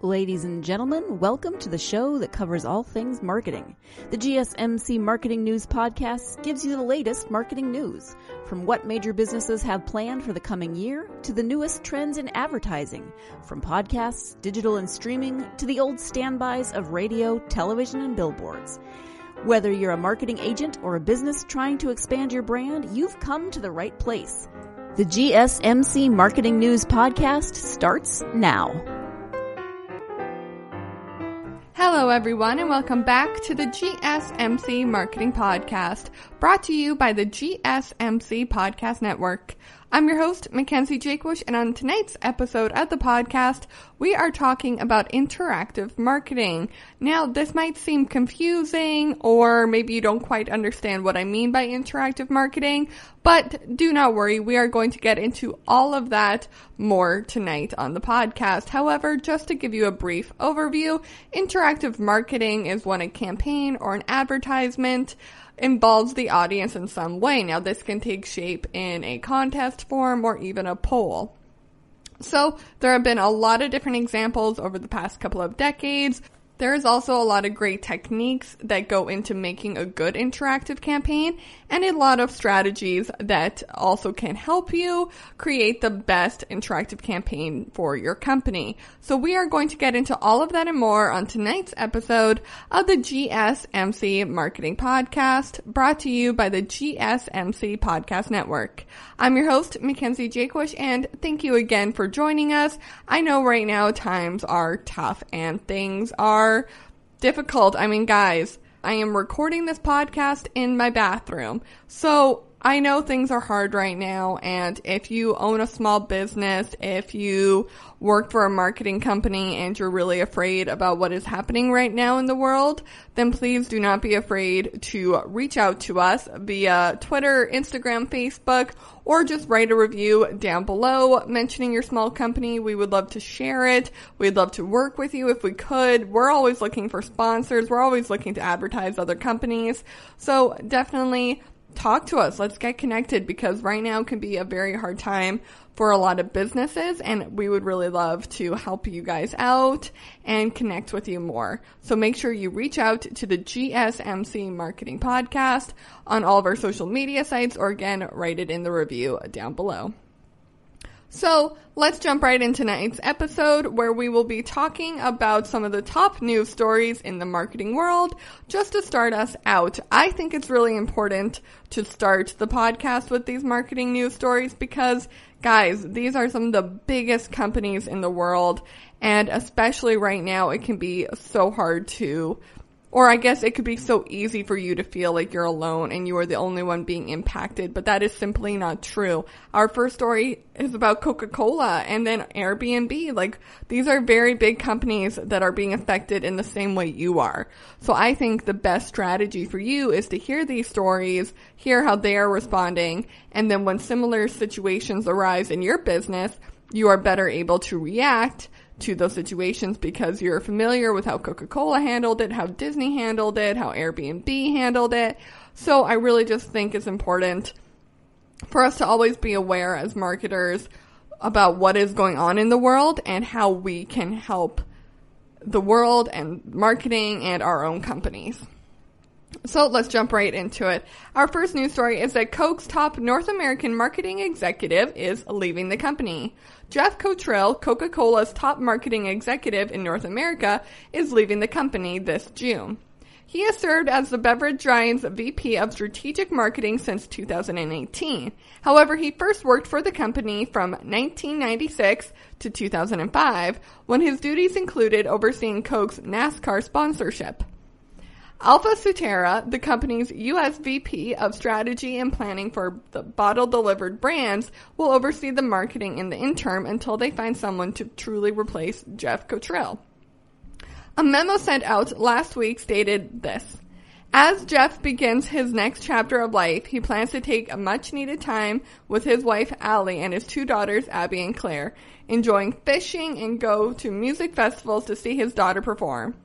Ladies and gentlemen, welcome to the show that covers all things marketing. The GSMC Marketing News Podcast gives you the latest marketing news, from what major businesses have planned for the coming year to the newest trends in advertising, from podcasts, digital and streaming, to the old standbys of radio, television, and billboards. Whether you're a marketing agent or a business trying to expand your brand, you've come to the right place. The GSMC Marketing News Podcast starts now. Hello everyone and welcome back to the GSMC Marketing Podcast, brought to you by the GSMC Podcast Network. I'm your host, Mackenzie, and on tonight's episode of the podcast, we are talking about interactive marketing. Now, this might seem confusing, or maybe you don't quite understand what I mean by interactive marketing, but do not worry, we are going to get into all of that more tonight on the podcast. However, just to give you a brief overview, interactive marketing is when a campaign or an advertisement involves the audience in some way. Now, this can take shape in a contest form or even a poll. So, there have been a lot of different examples over the past couple of decades. There is also a lot of great techniques that go into making a good interactive campaign and a lot of strategies that also can help you create the best interactive campaign for your company. So we are going to get into all of that and more on tonight's episode of the GSMC Marketing Podcast, brought to you by the GSMC Podcast Network. I'm your host, Mackenzie, and thank you again for joining us. I know right now times are tough and things are difficult. I mean, guys, I am recording this podcast in my bathroom. So I know things are hard right now, and if you own a small business, if you work for a marketing company and you're really afraid about what is happening right now in the world, then please do not be afraid to reach out to us via Twitter, Instagram, Facebook, or just write a review down below mentioning your small company. We would love to share it. We'd love to work with you if we could. We're always looking for sponsors. We're always looking to advertise other companies. So definitely talk to us. Let's get connected, because right now can be a very hard time for a lot of businesses, and we would really love to help you guys out and connect with you more. So make sure you reach out to the GSMC Marketing Podcast on all of our social media sites, or again, write it in the review down below. So let's jump right into tonight's episode, where we will be talking about some of the top news stories in the marketing world. Just to start us out, I think it's really important to start the podcast with these marketing news stories because, guys, these are some of the biggest companies in the world, and especially right now, it can be so hard to, or I guess it could be so easy for you to feel like you're alone and you are the only one being impacted, but that is simply not true. Our first story is about Coca-Cola and then Airbnb. Like, these are very big companies that are being affected in the same way you are. So I think the best strategy for you is to hear these stories, hear how they are responding, and then when similar situations arise in your business, you are better able to react to those situations because you're familiar with how Coca-Cola handled it, how Disney handled it, how Airbnb handled it. So I really just think it's important for us to always be aware as marketers about what is going on in the world and how we can help the world and marketing and our own companies. So let's jump right into it. Our first news story is that Coke's top North American marketing executive is leaving the company. Jeff Cottrell, Coca-Cola's top marketing executive in North America, is leaving the company this June. He has served as the beverage giant's VP of Strategic Marketing since 2018. However, he first worked for the company from 1996 to 2005, when his duties included overseeing Coke's NASCAR sponsorship. Alpha Sutera, the company's U.S. VP of Strategy and Planning for the bottle-delivered brands, will oversee the marketing in the interim until they find someone to truly replace Jeff Cottrell. A memo sent out last week stated this: as Jeff begins his next chapter of life, he plans to take a much-needed time with his wife, Allie, and his two daughters, Abby and Claire, enjoying fishing and go to music festivals to see his daughter perform.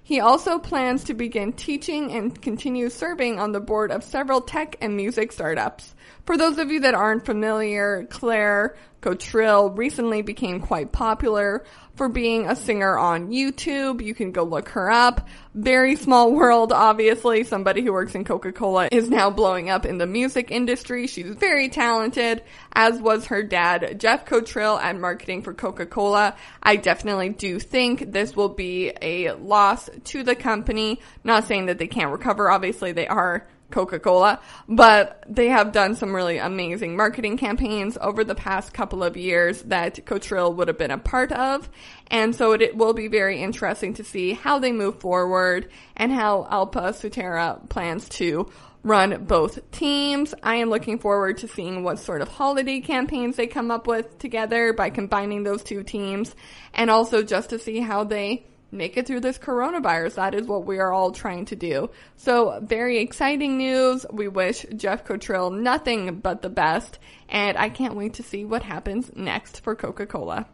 He also plans to begin teaching and continue serving on the board of several tech and music startups. For those of you that aren't familiar, Claire Cottrell recently became quite popular for being a singer on YouTube. You can go look her up. Very small world, obviously. Somebody who works in Coca-Cola is now blowing up in the music industry. She's very talented, as was her dad, Jeff Cottrell, at marketing for Coca-Cola. I definitely do think this will be a loss to the company. Not saying that they can't recover. Obviously, they are Coca-Cola, but they have done some really amazing marketing campaigns over the past couple of years that Cottrell would have been a part of, and so it will be very interesting to see how they move forward and how Alpa Sutera plans to run both teams. I am looking forward to seeing what sort of holiday campaigns they come up with together by combining those two teams, and also just to see how they make it through this coronavirus. That is what we are all trying to do. So very exciting news. We wish Jeff Cottrell nothing but the best, and I can't wait to see what happens next for Coca-Cola.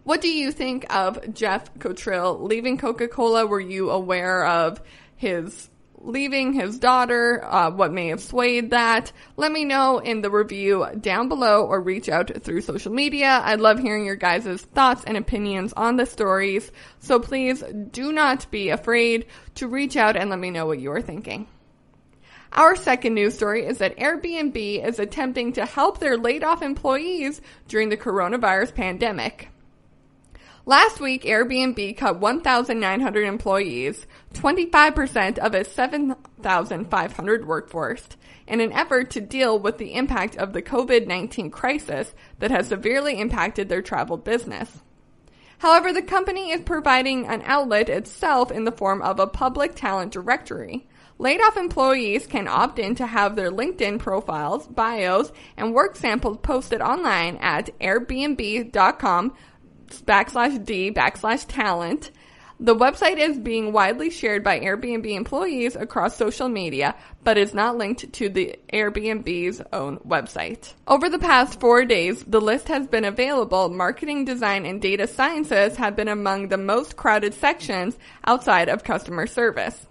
What do you think of Jeff Cottrell leaving Coca-Cola? Were you aware of his leaving his daughter? What may have swayed that? Let me know in the review down below or reach out through social media. I love hearing your guys' thoughts and opinions on the stories. So please do not be afraid to reach out and let me know what you're thinking. Our second news story is that Airbnb is attempting to help their laid off employees during the coronavirus pandemic. Last week, Airbnb cut 1,900 employees, 25% of its 7,500 workforce, in an effort to deal with the impact of the COVID-19 crisis that has severely impacted their travel business. However, the company is providing an outlet itself in the form of a public talent directory. Laid-off employees can opt in to have their LinkedIn profiles, bios, and work samples posted online at airbnb.com/d/talent. The website is being widely shared by Airbnb employees across social media, but is not linked to the Airbnb's own website. Over the past 4 days, the list has been available. Marketing, design, and data sciences have been among the most crowded sections outside of customer service.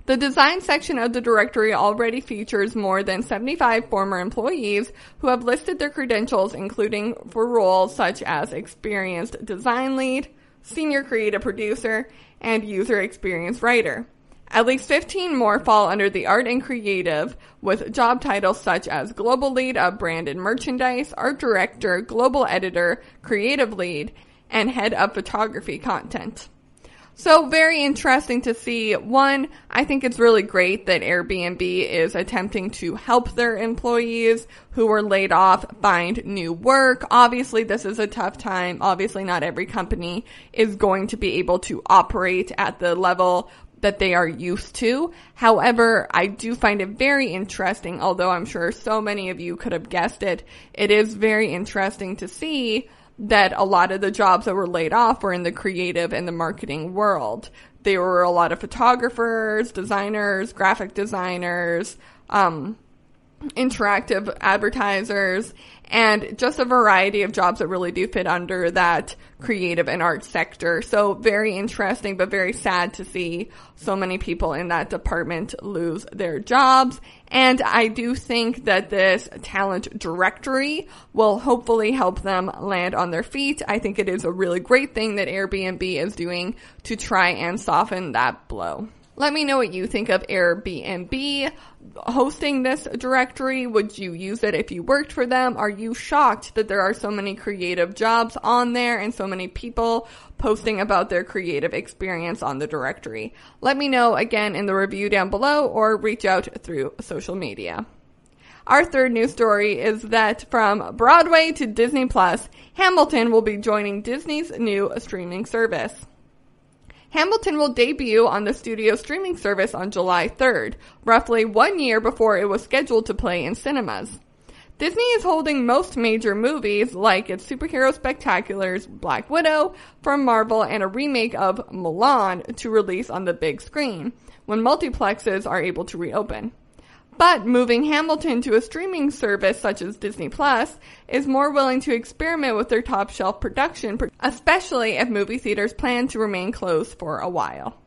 The design section of the directory already features more than 75 former employees who have listed their credentials, including for roles such as experienced design lead, senior creative producer, and user experience writer. At least 15 more fall under the art and creative, with job titles such as global lead of brand and merchandise, art director, global editor, creative lead, and head of photography content. So very interesting to see. One, I think it's really great that Airbnb is attempting to help their employees who were laid off find new work. Obviously, this is a tough time. Obviously, not every company is going to be able to operate at the level that they are used to. However, I do find it very interesting, although I'm sure so many of you could have guessed it. It is very interesting to see that a lot of the jobs that were laid off were in the creative and the marketing world. There were a lot of photographers, designers, graphic designers, interactive advertisers, and just a variety of jobs that really do fit under that creative and art sector. So very interesting, but very sad to see so many people in that department lose their jobs. And I do think that this talent directory will hopefully help them land on their feet. I think it is a really great thing that Airbnb is doing to try and soften that blow. Let me know what you think of Airbnb hosting this directory. Would you use it if you worked for them? Are you shocked that there are so many creative jobs on there and so many people posting about their creative experience on the directory? Let me know again in the review down below or reach out through social media. Our third news story is that from Broadway to Disney Plus, Hamilton will be joining Disney's new streaming service. Hamilton will debut on the studio streaming service on July 3rd, roughly 1 year before it was scheduled to play in cinemas. Disney is holding most major movies, like its superhero spectaculars Black Widow from Marvel and a remake of Mulan, to release on the big screen, when multiplexes are able to reopen. But moving Hamilton to a streaming service such as Disney Plus is more willing to experiment with their top-shelf production, especially if movie theaters plan to remain closed for a while.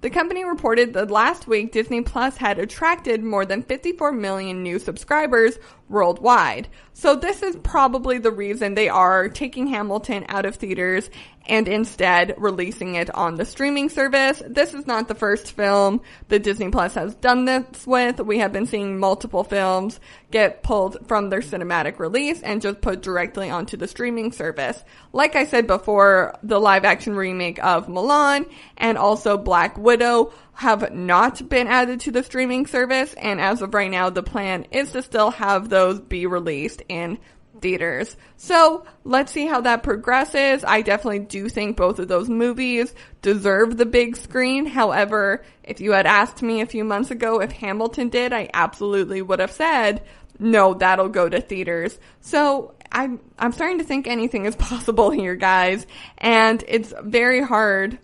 The company reported that last week Disney Plus had attracted more than 54 million new subscribers worldwide. So this is probably the reason they are taking Hamilton out of theaters and instead releasing it on the streaming service. This is not the first film that Disney Plus has done this with. We have been seeing multiple films get pulled from their cinematic release and just put directly onto the streaming service. Like I said before, the live action remake of Mulan and also Black Widow have not been added to the streaming service, and as of right now, the plan is to still have those be released in theaters. So let's see how that progresses. I definitely do think both of those movies deserve the big screen. However, if you had asked me a few months ago if Hamilton did, I absolutely would have said, no, that'll go to theaters. So I'm starting to think anything is possible here, guys, and it's very hard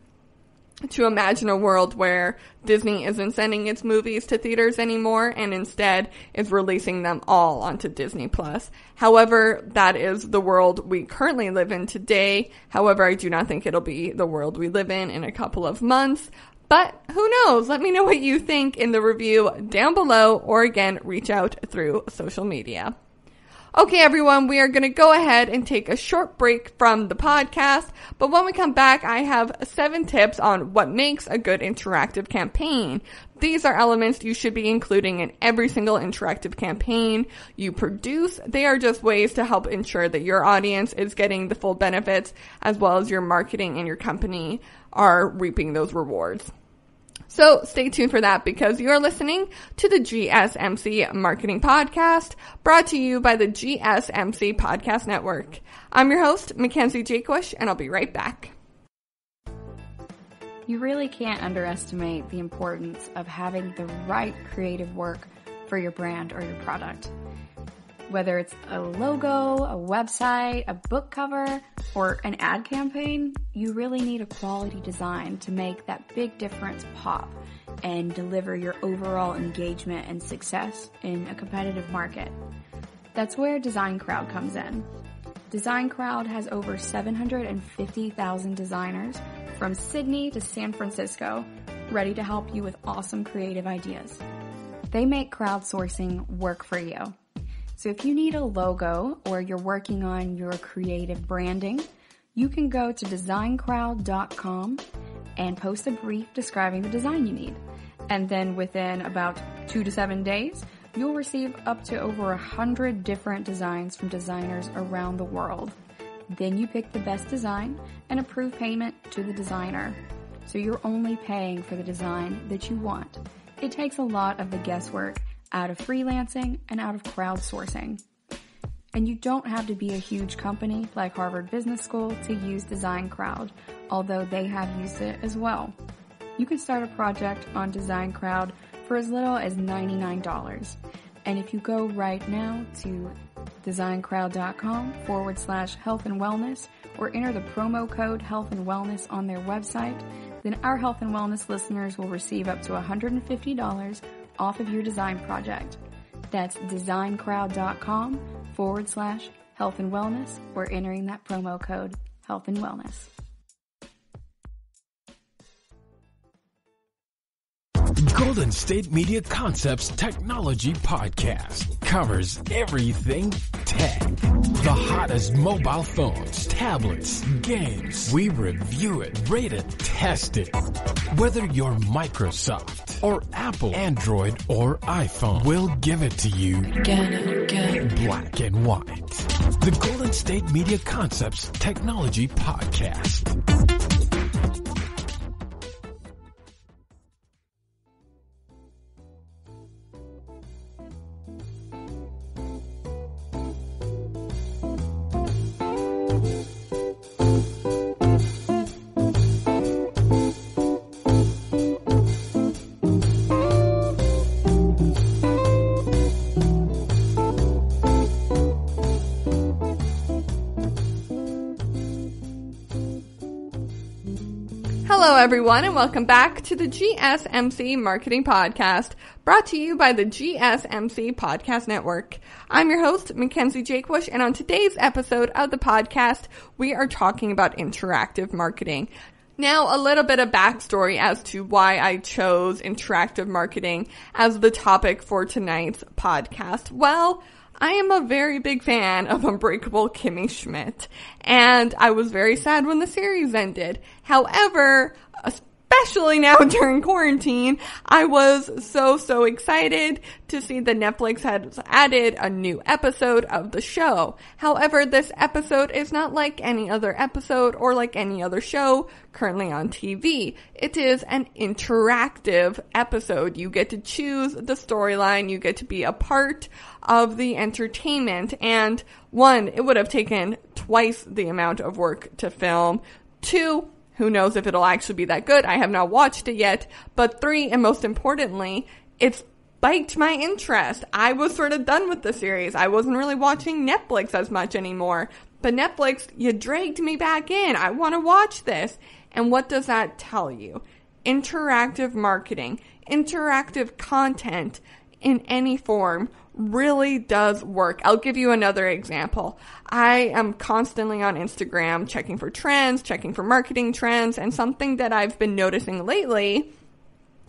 to imagine a world where Disney isn't sending its movies to theaters anymore and instead is releasing them all onto Disney Plus. However, that is the world we currently live in today. However, I do not think it'll be the world we live in a couple of months. But who knows? Let me know what you think in the review down below, or again, reach out through social media. Okay, everyone, we are going to go ahead and take a short break from the podcast, but when we come back, I have 7 tips on what makes a good interactive campaign. These are elements you should be including in every single interactive campaign you produce. They are just ways to help ensure that your audience is getting the full benefits, as well as your marketing and your company are reaping those rewards. So stay tuned for that, because you're listening to the GSMC Marketing Podcast, brought to you by the GSMC Podcast Network. I'm your host, Mackenzie Jakewish, and I'll be right back. You really can't underestimate the importance of having the right creative work for your brand or your product. Whether it's a logo, a website, a book cover, or an ad campaign, you really need a quality design to make that big difference pop and deliver your overall engagement and success in a competitive market. That's where Design Crowd comes in. Design Crowd has over 750,000 designers from Sydney to San Francisco ready to help you with awesome creative ideas. They make crowdsourcing work for you. So if you need a logo or you're working on your creative branding, you can go to designcrowd.com and post a brief describing the design you need. And then within about 2 to 7 days, you'll receive up to over 100 different designs from designers around the world. Then you pick the best design and approve payment to the designer. So you're only paying for the design that you want. It takes a lot of the guesswork out of freelancing and out of crowdsourcing. And you don't have to be a huge company like Harvard Business School to use Design Crowd, although they have used it as well. You can start a project on Design Crowd for as little as $99. And if you go right now to designcrowd.com/health and wellness or enter the promo code health and wellness on their website, then our health and wellness listeners will receive up to $150 off of your design project. That's designcrowd.com/health and wellness or entering that promo code health and wellness. Golden State Media Concepts Technology Podcast covers everything tech. The hottest mobile phones, tablets, games. We review it, rate it, test it. Whether you're Microsoft or Apple, Android or iPhone, we'll give it to you again. Black and white. The Golden State Media Concepts Technology Podcast. Hello, everyone, and welcome back to the GSMC Marketing Podcast, brought to you by the GSMC Podcast Network. I'm your host, Mackenzie Jakewish, and on today's episode of the podcast, we are talking about interactive marketing. Now, a little bit of backstory as to why I chose interactive marketing as the topic for tonight's podcast. Well, I am a very big fan of Unbreakable Kimmy Schmidt, and I was very sad when the series ended. However, especially now during quarantine, I was so excited to see that Netflix has added a new episode of the show. However, this episode is not like any other episode or like any other show currently on TV. It is an interactive episode. You get to choose the storyline. You get to be a part of the entertainment. And one, it would have taken twice the amount of work to film. Two, who knows if it'll actually be that good? I have not watched it yet. But three, and most importantly, it's spiked my interest. I was sort of done with the series. I wasn't really watching Netflix as much anymore. But Netflix, you dragged me back in. I want to watch this. And what does that tell you? Interactive marketing, interactive content in any form really does work. I'll give you another example. I am constantly on Instagram checking for trends, checking for marketing trends, and something that I've been noticing lately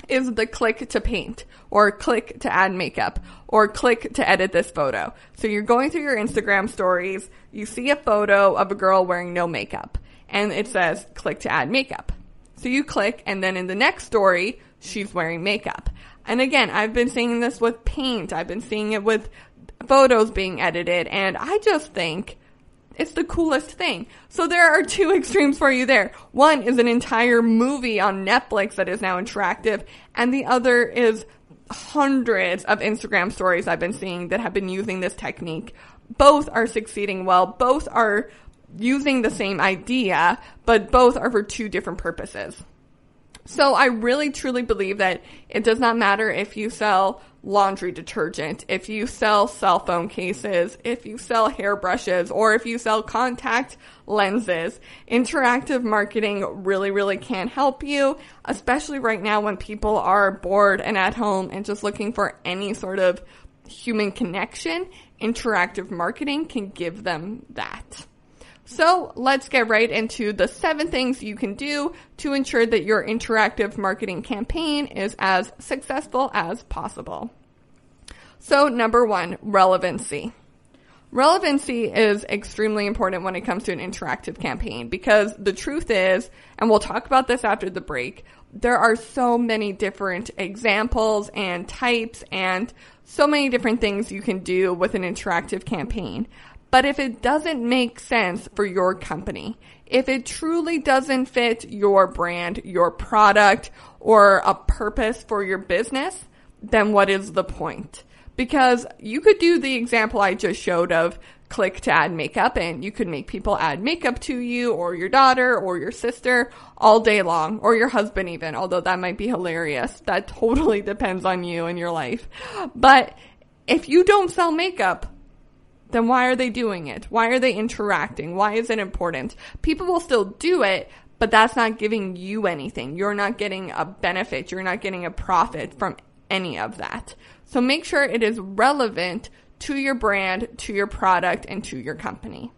is the click to paint, or click to add makeup, or click to edit this photo. So you're going through your Instagram stories, you see a photo of a girl wearing no makeup, and it says click to add makeup. So you click, and then in the next story, she's wearing makeup. And again, I've been seeing this with paint. I've been seeing it with photos being edited. And I just think it's the coolest thing. So there are two extremes for you there. One is an entire movie on Netflix that is now interactive. And the other is hundreds of Instagram stories I've been seeing that have been using this technique. Both are succeeding well. Both are using the same idea, but both are for two different purposes. So I really truly believe that it does not matter if you sell laundry detergent, if you sell cell phone cases, if you sell hairbrushes, or if you sell contact lenses. Interactive marketing really can help you, especially right now when people are bored and at home and just looking for any sort of human connection. Interactive marketing can give them that. So let's get right into the 7 things you can do to ensure that your interactive marketing campaign is as successful as possible. So number 1, relevancy. Relevancy is extremely important when it comes to an interactive campaign because the truth is, and we'll talk about this after the break, there are so many different examples and types and so many different things you can do with an interactive campaign. But if it doesn't make sense for your company, if it truly doesn't fit your brand, your product, or a purpose for your business, then what is the point? Because you could do the example I just showed of click to add makeup, and you could make people add makeup to you or your daughter or your sister all day long, or your husband even, although that might be hilarious. That totally depends on you and your life. But if you don't sell makeup, then why are they doing it? Why are they interacting? Why is it important? People will still do it, but that's not giving you anything. You're not getting a benefit. You're not getting a profit from any of that. So make sure it is relevant to your brand, to your product, and to your company.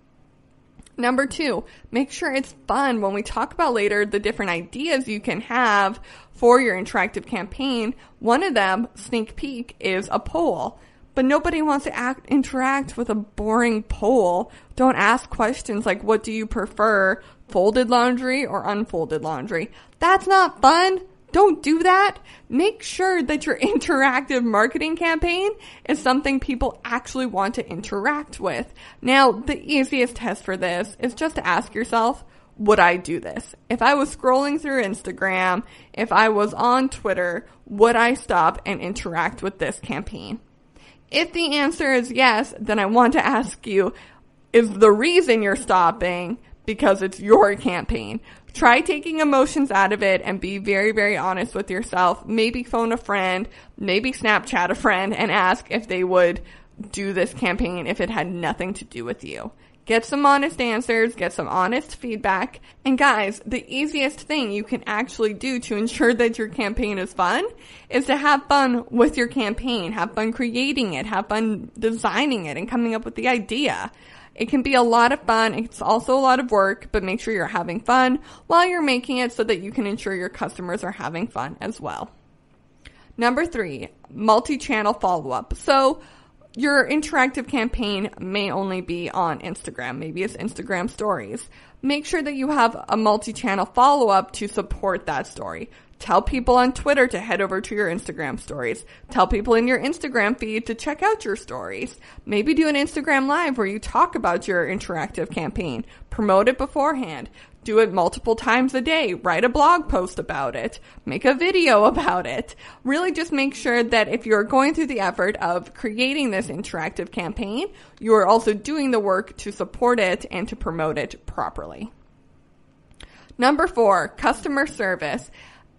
Number 2, make sure it's fun. When we talk about later the different ideas you can have for your interactive campaign, one of them, sneak peek, is a poll. But nobody wants to interact with a boring poll. Don't ask questions like, what do you prefer, folded laundry or unfolded laundry? That's not fun. Don't do that. Make sure that your interactive marketing campaign is something people actually want to interact with. Now, the easiest test for this is just to ask yourself, would I do this? If I was scrolling through Instagram, if I was on Twitter, would I stop and interact with this campaign? If the answer is yes, then I want to ask you, is the reason you're stopping because it's your campaign? Try taking emotions out of it and be very honest with yourself. Maybe phone a friend, maybe Snapchat a friend and ask if they would do this campaign if it had nothing to do with you. Get some honest answers, get some honest feedback. And guys, the easiest thing you can actually do to ensure that your campaign is fun is to have fun with your campaign. Have fun creating it, have fun designing it and coming up with the idea. It can be a lot of fun. It's also a lot of work, but make sure you're having fun while you're making it so that you can ensure your customers are having fun as well. Number 3, multi-channel follow-up. So your interactive campaign may only be on Instagram. Maybe it's Instagram stories. Make sure that you have a multi-channel follow-up to support that story. Tell people on Twitter to head over to your Instagram stories. Tell people in your Instagram feed to check out your stories. Maybe do an Instagram live where you talk about your interactive campaign. Promote it beforehand. Do it multiple times a day. Write a blog post about it. Make a video about it. Really just make sure that if you're going through the effort of creating this interactive campaign, you are also doing the work to support it and to promote it properly. Number 4, customer service.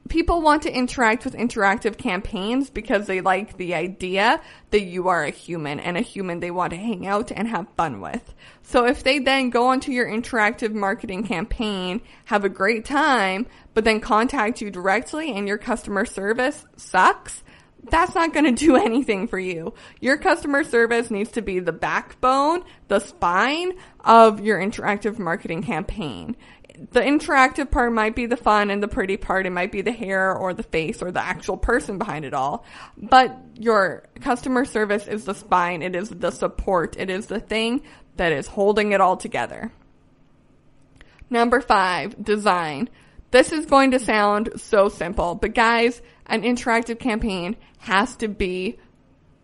People want to interact with interactive campaigns because they like the idea that you are a human, and a human they want to hang out and have fun with. So if they then go onto your interactive marketing campaign, have a great time, but then contact you directly and your customer service sucks, that's not going to do anything for you. Your customer service needs to be the backbone, the spine of your interactive marketing campaign. The interactive part might be the fun, and the pretty part, it might be the hair or the face or the actual person behind it all. But your customer service is the spine. It is the support. It is the thing that is holding it all together. Number 5, design. This is going to sound so simple, but guys, an interactive campaign has to be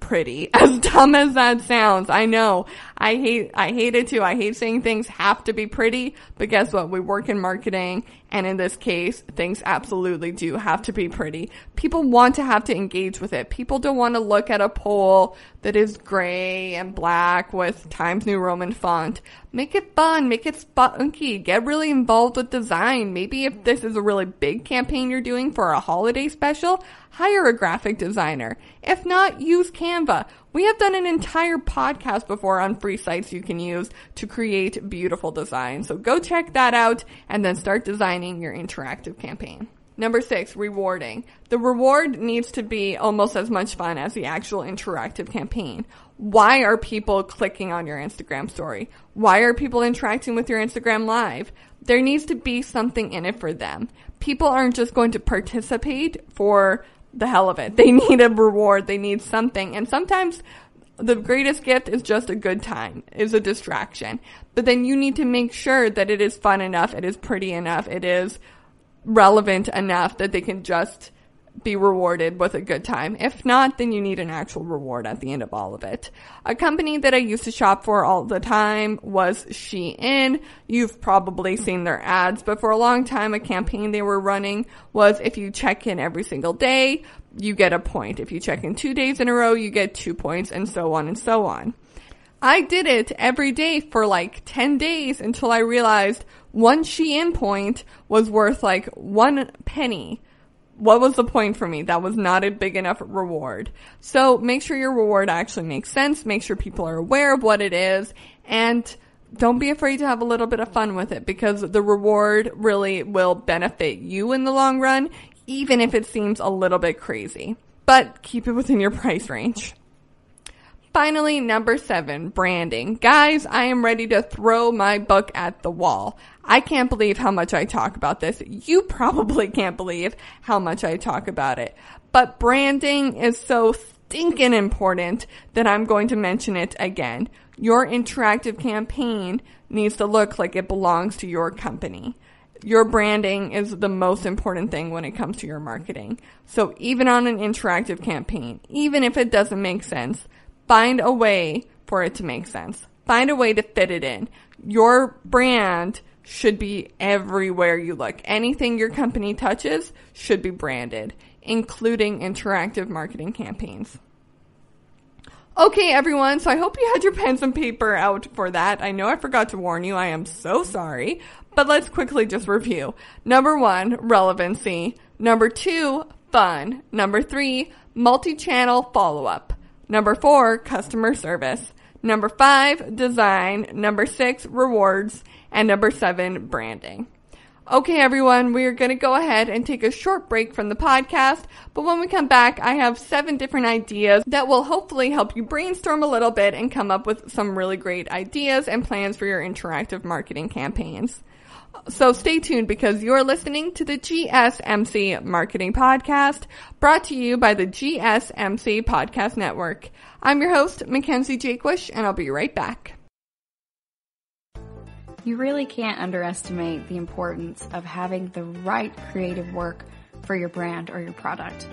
pretty. As dumb as that sounds, I know. I hate it too. I hate saying things have to be pretty, but guess what? We work in marketing, and in this case, things absolutely do have to be pretty. People want to have to engage with it. People don't want to look at a poll that is gray and black with Times New Roman font. Make it fun. Make it spunky. Get really involved with design. Maybe if this is a really big campaign you're doing for a holiday special, hire a graphic designer. If not, use Canva. We have done an entire podcast before on free sites you can use to create beautiful designs. So go check that out and then start designing your interactive campaign. Number 6, rewarding. The reward needs to be almost as much fun as the actual interactive campaign. Why are people clicking on your Instagram story? Why are people interacting with your Instagram live? There needs to be something in it for them. People aren't just going to participate for the hell of it. They need a reward. They need something. And sometimes the greatest gift is just a good time, is a distraction. But then you need to make sure that it is fun enough, it is pretty enough, it is relevant enough that they can just be rewarded with a good time. If not, then you need an actual reward at the end of all of it. A company that I used to shop for all the time was Shein. You've probably seen their ads, but for a long time, a campaign they were running was if you check in every single day, you get a point. If you check in 2 days in a row, you get 2 points, and so on and so on. I did it every day for like 10 days until I realized one Shein point was worth like 1 penny. What was the point for me? That was not a big enough reward. So make sure your reward actually makes sense. Make sure people are aware of what it is. And don't be afraid to have a little bit of fun with it, because the reward really will benefit you in the long run, even if it seems a little bit crazy. But keep it within your price range. Finally, number 7, branding. Guys, I am ready to throw my book at the wall. I can't believe how much I talk about this. You probably can't believe how much I talk about it. But branding is so stinking important that I'm going to mention it again. Your interactive campaign needs to look like it belongs to your company. Your branding is the most important thing when it comes to your marketing. So even on an interactive campaign, even if it doesn't make sense, find a way for it to make sense. Find a way to fit it in. Your brand should be everywhere you look. Anything your company touches should be branded, including interactive marketing campaigns. Okay, everyone, so I hope you had your pens and paper out for that. I know I forgot to warn you. I am so sorry. But let's quickly just review. Number 1, relevancy. Number 2, fun. Number 3, multi-channel follow-up. Number 4, customer service. Number 5, design. Number 6, rewards. And number 7, branding. Okay, everyone, we're going to go ahead and take a short break from the podcast, but when we come back, I have 7 different ideas that will hopefully help you brainstorm a little bit and come up with some really great ideas and plans for your interactive marketing campaigns. So stay tuned because you're listening to the GSMC Marketing Podcast, brought to you by the GSMC Podcast Network. I'm your host, Mackenzie Jakewish, and I'll be right back. You really can't underestimate the importance of having the right creative work for your brand or your product.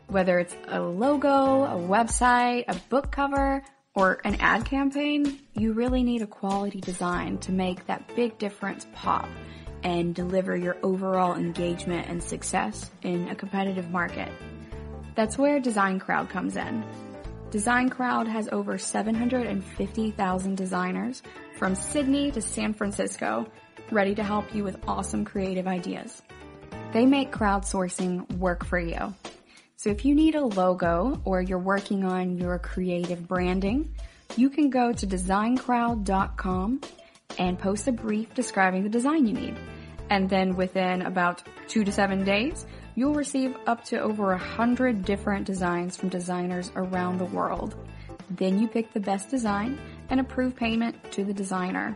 Whether it's a logo, a website, a book cover, or an ad campaign, you really need a quality design to make that big difference pop and deliver your overall engagement and success in a competitive market. That's where Design Crowd comes in. Design Crowd has over 750,000 designers from Sydney to San Francisco, ready to help you with awesome creative ideas. They make crowdsourcing work for you. So if you need a logo or you're working on your creative branding, you can go to designcrowd.com and post a brief describing the design you need. And then within about 2 to 7 days, you'll receive up to over 100 different designs from designers around the world. Then you pick the best design and approve payment to the designer.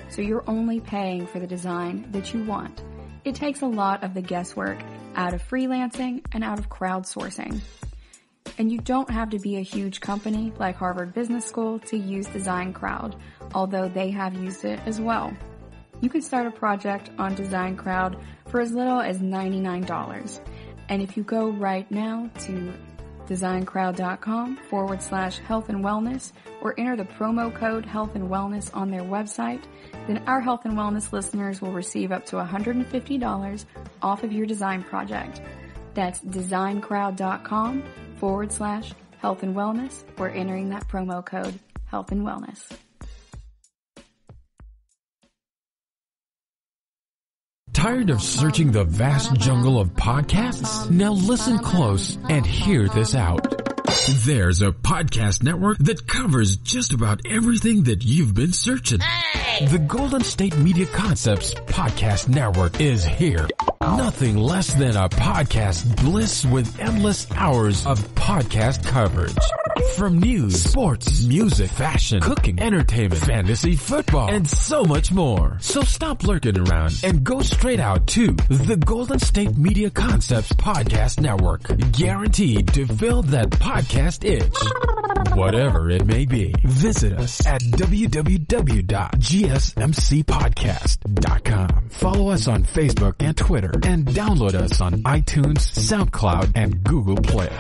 So you're only paying for the design that you want. It takes a lot of the guesswork out of freelancing and out of crowdsourcing. And you don't have to be a huge company like Harvard Business School to use Design Crowd, although they have used it as well. You can start a project on Design Crowd for as little as $99. And if you go right now to designcrowd.com/health and wellness or enter the promo code health and wellness on their website, then our health and wellness listeners will receive up to $150 off of your design project. That's designcrowd.com/health and wellness or entering that promo code health and wellness. Tired of searching the vast jungle of podcasts? Now listen close and hear this out. There's a podcast network that covers just about everything that you've been searching. Hey! The Golden State Media Concepts Podcast Network is here. Nothing less than a podcast bliss with endless hours of podcast coverage. From news, sports, music, fashion, cooking, entertainment, fantasy, football, and so much more. So stop lurking around and go straight out to the Golden State Media Concepts Podcast Network. Guaranteed to fill that podcast itch. Whatever it may be. Visit us at www.gsmcpodcast.com. Follow us on Facebook and Twitter and download us on iTunes, SoundCloud, and Google Play.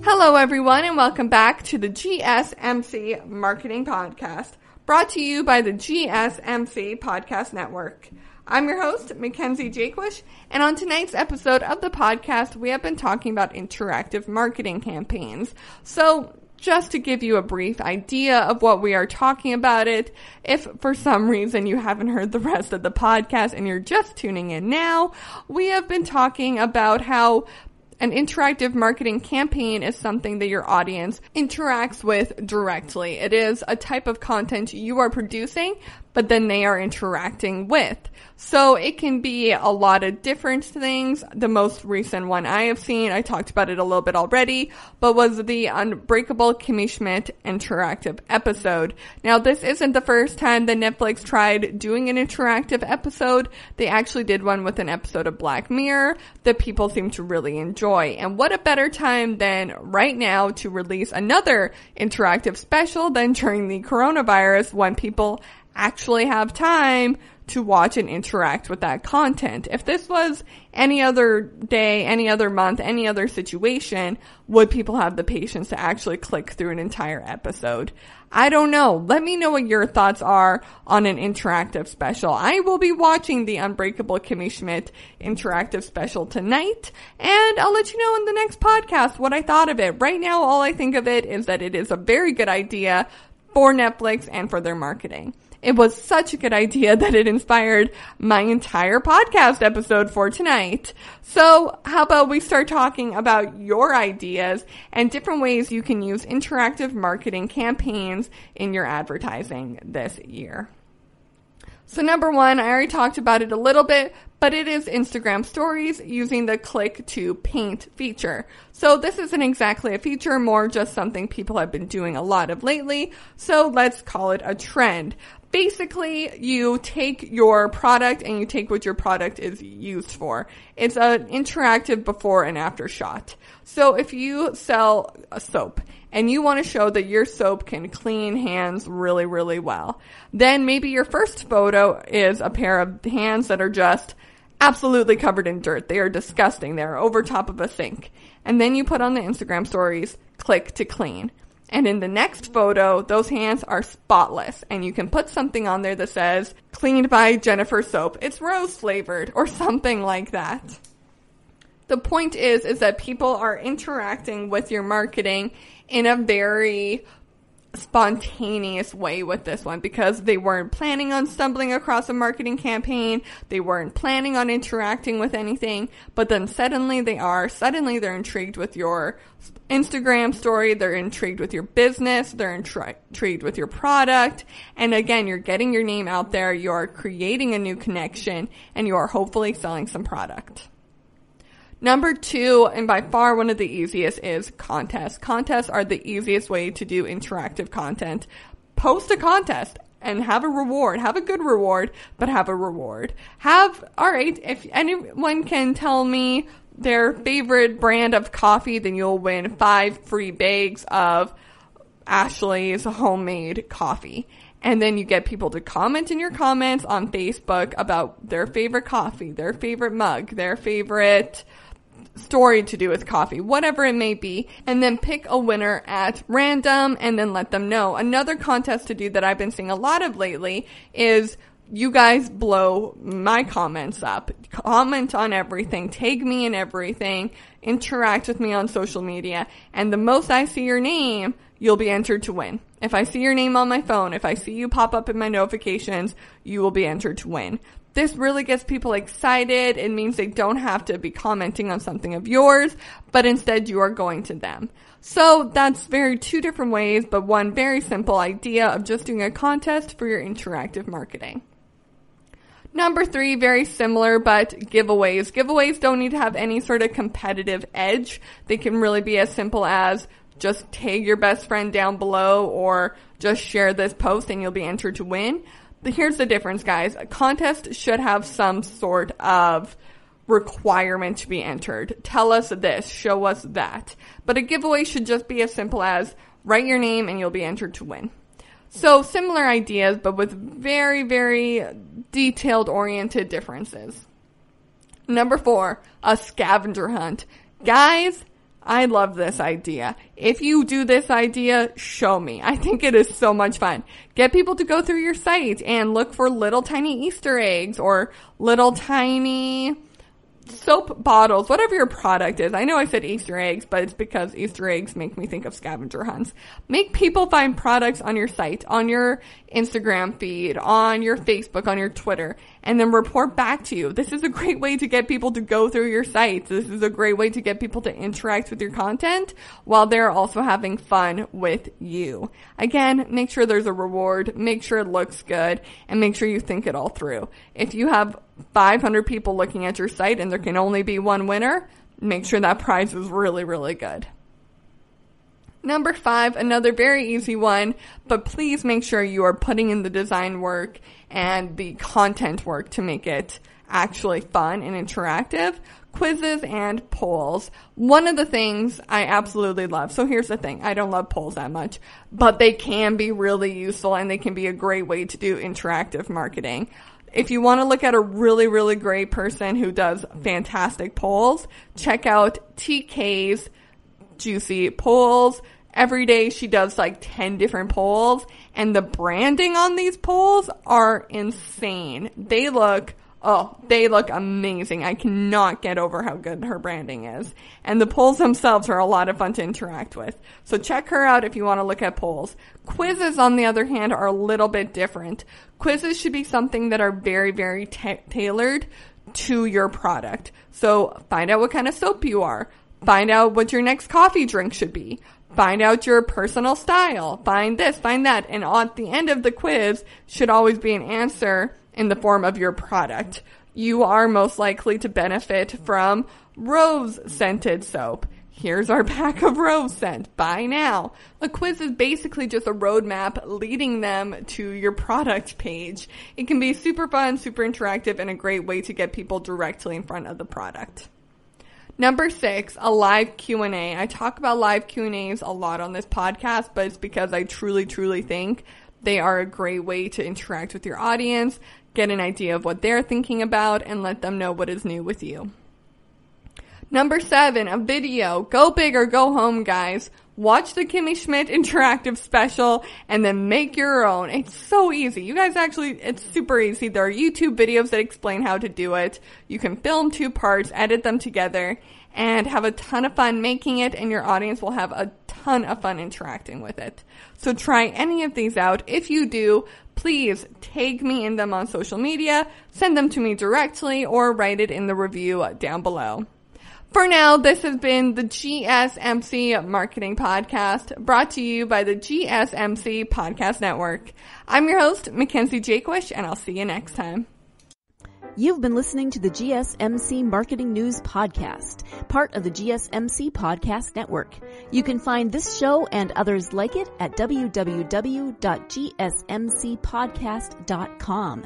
Hello, everyone, and welcome back to the GSMC Marketing Podcast, brought to you by the GSMC Podcast Network. I'm your host, Mackenzie Jakewish, and on tonight's episode of the podcast, we have been talking about interactive marketing campaigns. So, just to give you a brief idea of what we are talking about if for some reason you haven't heard the rest of the podcast and you're just tuning in now, we have been talking about how an interactive marketing campaign is something that your audience interacts with directly. It is a type of content you are producing, but then they are interacting with. So it can be a lot of different things. The most recent one I have seen, I talked about it a little bit already, but was the Unbreakable Kimmy Schmidt interactive episode. Now, this isn't the first time that Netflix tried doing an interactive episode. They actually did one with an episode of Black Mirror that people seem to really enjoy. And what a better time than right now to release another interactive special than during the coronavirus when people actually have time to watch and interact with that content. If this was any other day, any other month, any other situation, would people have the patience to actually click through an entire episode? I don't know. Let me know what your thoughts are on an interactive special. I will be watching the Unbreakable Kimmy Schmidt interactive special tonight, and I'll let you know in the next podcast what I thought of it. Right now, all I think of it is that it is a very good idea for Netflix and for their marketing. It was such a good idea that it inspired my entire podcast episode for tonight. So how about we start talking about your ideas and different ways you can use interactive marketing campaigns in your advertising this year. So number one, I already talked about it a little bit, but it is Instagram stories using the click to paint feature. So this isn't exactly a feature, more just something people have been doing a lot of lately. So let's call it a trend. Basically, you take your product and you take what your product is used for. It's an interactive before and after shot. So if you sell a soap and you want to show that your soap can clean hands really, really well, then maybe your first photo is a pair of hands that are just absolutely covered in dirt. They are disgusting. They're over top of a sink. And then you put on the Instagram stories, click to clean. And in the next photo, those hands are spotless. And you can put something on there that says, cleaned by Jennifer Soap. It's rose flavored or something like that. The point is that people are interacting with your marketing in a very spontaneous way with this one because they weren't planning on stumbling across a marketing campaign. They weren't planning on interacting with anything, but then suddenly they're intrigued with your Instagram story. They're intrigued with your business. They're intrigued with your product. And again, you're getting your name out there. You're creating a new connection and you are hopefully selling some product. Number two, and by far one of the easiest, is contests. Contests are the easiest way to do interactive content. Post a contest and have a reward. Have a good reward, but have a reward. If anyone can tell me their favorite brand of coffee, then you'll win 5 free bags of Ashley's homemade coffee. And then you get people to comment in your comments on Facebook about their favorite coffee, their favorite mug, their favorite story to do with coffee, whatever it may be, and then pick a winner at random and then let them know. Another contest to do that I've been seeing a lot of lately is you guys blow my comments up. Comment on everything, tag me in everything, interact with me on social media, and the most I see your name, you'll be entered to win. If I see your name on my phone, if I see you pop up in my notifications, you will be entered to win. This really gets people excited. It means they don't have to be commenting on something of yours, but instead you are going to them. So that's two different ways, but one very simple idea of just doing a contest for your interactive marketing. Number 3, very similar, but giveaways. Giveaways don't need to have any sort of competitive edge. They can really be as simple as just tag your best friend down below or just share this post and you'll be entered to win. Here's the difference, guys. A contest should have some sort of requirement to be entered. Tell us this, show us that. But a giveaway should just be as simple as write your name and you'll be entered to win. So similar ideas, but with very, very detailed oriented differences. Number 4, a scavenger hunt. Guys, I love this idea. If you do this idea, show me. I think it is so much fun. Get people to go through your site and look for little tiny Easter eggs or little tiny soap bottles, whatever your product is. I know I said Easter eggs, but it's because Easter eggs make me think of scavenger hunts. Make people find products on your site, on your Instagram feed, on your Facebook, on your Twitter, and then report back to you. This is a great way to get people to go through your site. This is a great way to get people to interact with your content while they're also having fun with you. Again, make sure there's a reward, make sure it looks good, and make sure you think it all through. If you have 500 people looking at your site and there can only be one winner, make sure that prize is really, really good. Number 5, another very easy one, but please make sure you are putting in the design work and the content work to make it actually fun and interactive. Quizzes and polls. One of the things I absolutely love. So here's the thing. I don't love polls that much, but they can be really useful and they can be a great way to do interactive marketing. If you want to look at a really, really great person who does fantastic polls, check out TK's Juicy Polls. Every day she does like 10 different polls, and the branding on these polls are insane. They look amazing. I cannot get over how good her branding is. And the polls themselves are a lot of fun to interact with. So check her out if you want to look at polls. Quizzes, on the other hand, are a little bit different. Quizzes should be something that are very, very tailored to your product. So find out what kind of soap you are. Find out what your next coffee drink should be. Find out your personal style. Find this, find that. And at the end of the quiz should always be an answer in the form of your product. You are most likely to benefit from rose scented soap. Here's our pack of rose scent. Buy now. A quiz is basically just a roadmap leading them to your product page. It can be super fun, super interactive, and a great way to get people directly in front of the product. Number 6, a live Q&A. I talk about live Q&As a lot on this podcast, but it's because I truly, truly think they are a great way to interact with your audience, get an idea of what they're thinking about, and let them know what is new with you. Number 7, a video. Go big or go home, guys. Watch the Kimmy Schmidt interactive special and then make your own. It's so easy. You guys it's super easy. There are YouTube videos that explain how to do it. You can film 2 parts, edit them together, and have a ton of fun making it, and your audience will have a ton of fun interacting with it. So try any of these out. If you do, please tag me in them on social media, send them to me directly, or write it in the review down below. For now, this has been the GSMC Marketing Podcast, brought to you by the GSMC Podcast Network. I'm your host, Mackenzie Jakewish, and I'll see you next time. You've been listening to the GSMC Marketing News Podcast, part of the GSMC Podcast Network. You can find this show and others like it at www.gsmcpodcast.com.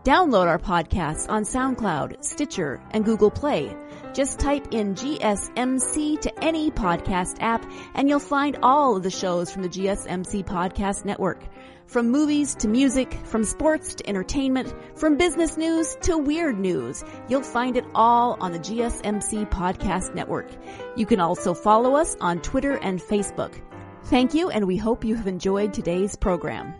Download our podcasts on SoundCloud, Stitcher, and Google Play. Just type in GSMC to any podcast app, and you'll find all of the shows from the GSMC Podcast Network. From movies to music, from sports to entertainment, from business news to weird news, you'll find it all on the GSMC Podcast Network. You can also follow us on Twitter and Facebook. Thank you, and we hope you have enjoyed today's program.